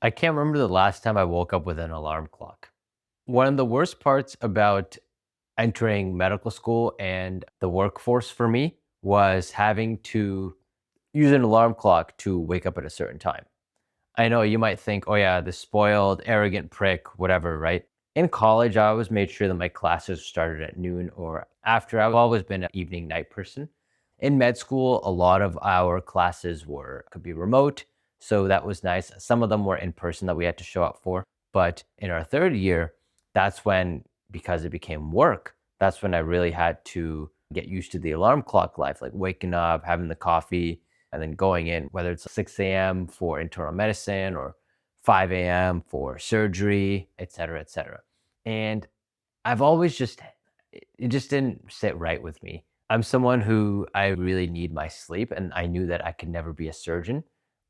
I can't remember the last time I woke up with an alarm clock. One of the worst parts about entering medical school and the workforce for me was having to use an alarm clock to wake up at a certain time. I know you might think, oh yeah, the spoiled, arrogant prick, whatever, right? In college, I always made sure that my classes started at noon or after. I've always been an evening night person. In med school, a lot of our classes were could be remote, so that was nice. Some of them were in person that we had to show up for. But in our third year, that's when, because it became work, that's when I really had to get used to the alarm clock life, like waking up, having the coffee, and then going in, whether it's 6 a.m. for internal medicine or 5 a.m. for surgery, et cetera, et cetera. And I've always just, it just didn't sit right with me. I'm someone who I really need my sleep, and I knew that I could never be a surgeon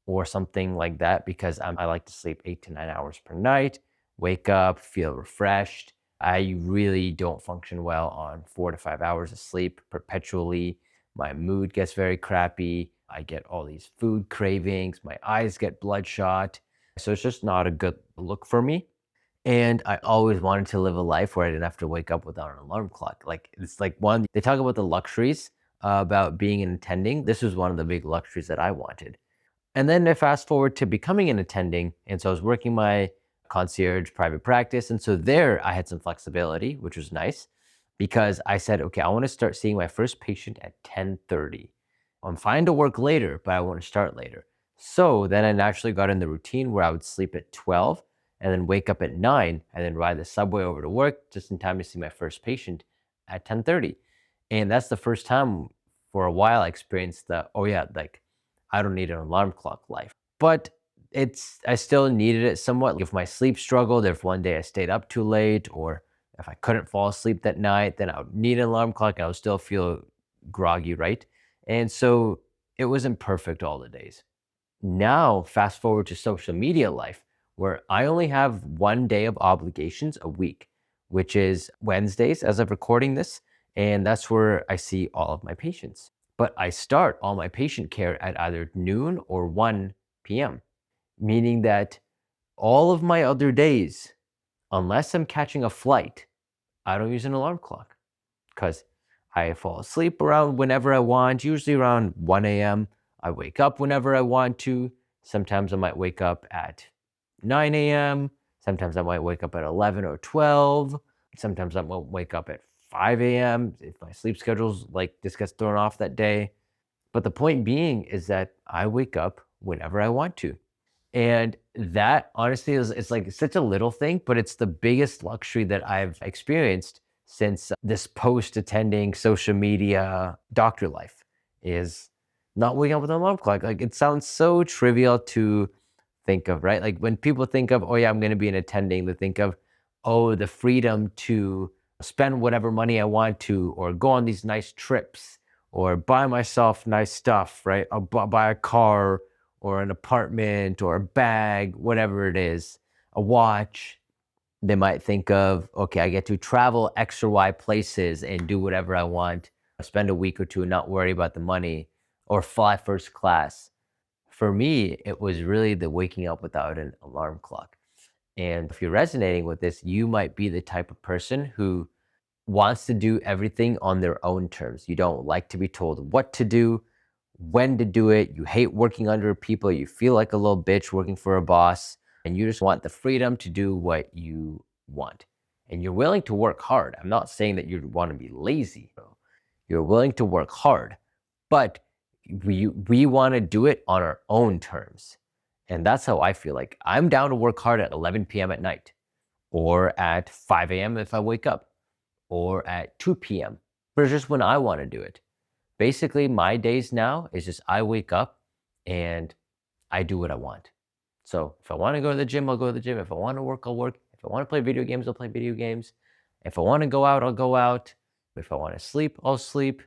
or something like that because I like to sleep 8 to 9 hours per night, wake up, feel refreshed. I really don't function well on 4 to 5 hours of sleep perpetually. My mood gets very crappy. I get all these food cravings. My eyes get bloodshot. So it's just not a good look for me. And I always wanted to live a life where I didn't have to wake up without an alarm clock. Like it's like one, they talk about the luxuries about being an attending. This was one of the big luxuries that I wanted. And then I fast forward to becoming an attending. And so I was working my concierge private practice. And so there I had some flexibility, which was nice because I said, okay, I want to start seeing my first patient at 10:30. I'm fine to work later, but I want to start later. So then I naturally got in the routine where I would sleep at 12 and then wake up at 9 and then ride the subway over to work just in time to see my first patient at 10:30. And that's the first time for a while I experienced the, oh yeah, like I don't need an alarm clock life. But I still needed it somewhat. If my sleep struggled, if one day I stayed up too late, or if I couldn't fall asleep that night, then I would need an alarm clock and I would still feel groggy, right? And so it wasn't perfect all the days. Now, fast forward to social media life, where I only have one day of obligations a week, which is Wednesdays as of recording this. And that's where I see all of my patients. But I start all my patient care at either noon or 1 p.m., meaning that all of my other days, unless I'm catching a flight, I don't use an alarm clock because I fall asleep around whenever I want, usually around 1 a.m. I wake up whenever I want to. Sometimes I might wake up at 9 a.m. Sometimes I might wake up at 11 or 12. Sometimes I might wake up at 5 a.m. if my sleep schedule's like just gets thrown off that day. But the point being is that I wake up whenever I want to. And that honestly is it's like such a little thing, but it's the biggest luxury that I've experienced since this post attending social media doctor life is not waking up with an alarm clock. Like it sounds so trivial to think of, right? Like when people think of, oh yeah, I'm going to be an attending, they think of, oh, the freedom to spend whatever money I want to, or go on these nice trips, or buy myself nice stuff, right? I'll buy a car or an apartment or a bag, whatever it is, a watch. They might think of, okay, I get to travel X or Y places and do whatever I want, spend a week or two and not worry about the money, or fly first class. For me, it was really the waking up without an alarm clock. And if you're resonating with this, you might be the type of person who wants to do everything on their own terms. You don't like to be told what to do, when to do it. You hate working under people. You feel like a little bitch working for a boss, and you just want the freedom to do what you want. And you're willing to work hard. I'm not saying that you want to be lazy. You're willing to work hard, but we want to do it on our own terms. And that's how I feel like I'm down to work hard at 11 p.m. at night or at 5 a.m. if I wake up or at 2 p.m. But it's just when I want to do it. Basically, my days now is just I wake up and I do what I want. So if I want to go to the gym, I'll go to the gym. If I want to work, I'll work. If I want to play video games, I'll play video games. If I want to go out, I'll go out. If I want to sleep, I'll sleep.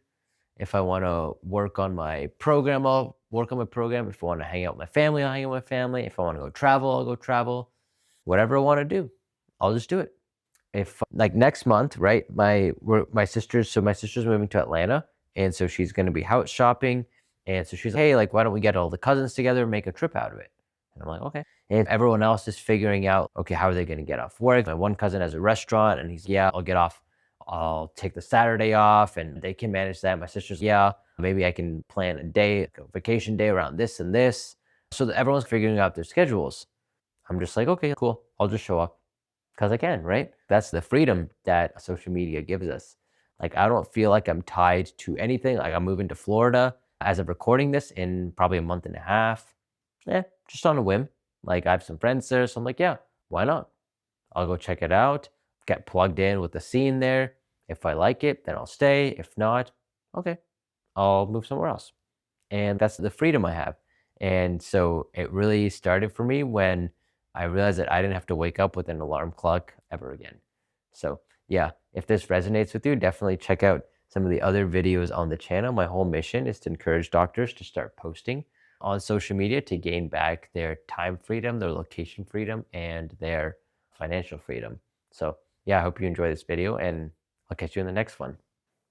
If I want to work on my program, I'll work on my program. If I want to hang out with my family, I'll hang out with my family. If I want to go travel, I'll go travel. Whatever I want to do, I'll just do it. If like next month, right? My sister's moving to Atlanta, and so she's going to be house shopping, and so she's like, hey, like why don't we get all the cousins together and make a trip out of it? And I'm like, okay. And everyone else is figuring out, okay, how are they going to get off work? My one cousin has a restaurant and he's, yeah, I'll get off. I'll take the Saturday off and they can manage that. My sister's, yeah, maybe I can plan a day, like a vacation day around this and this. So that everyone's figuring out their schedules. I'm just like, okay, cool. I'll just show up because I can, right? That's the freedom that social media gives us. Like, I don't feel like I'm tied to anything. Like, I'm moving to Florida as of recording this in probably a month and a half. Yeah, just on a whim. Like, I have some friends there. So I'm like, yeah, why not? I'll go check it out, get plugged in with the scene there. If I like it, then I'll stay. If not, okay, I'll move somewhere else. And that's the freedom I have. And so it really started for me when I realized that I didn't have to wake up with an alarm clock ever again. So, yeah, if this resonates with you, definitely check out some of the other videos on the channel. My whole mission is to encourage doctors to start posting on social media to gain back their time freedom, their location freedom, and their financial freedom. So, yeah, I hope you enjoy this video and I'll catch you in the next one.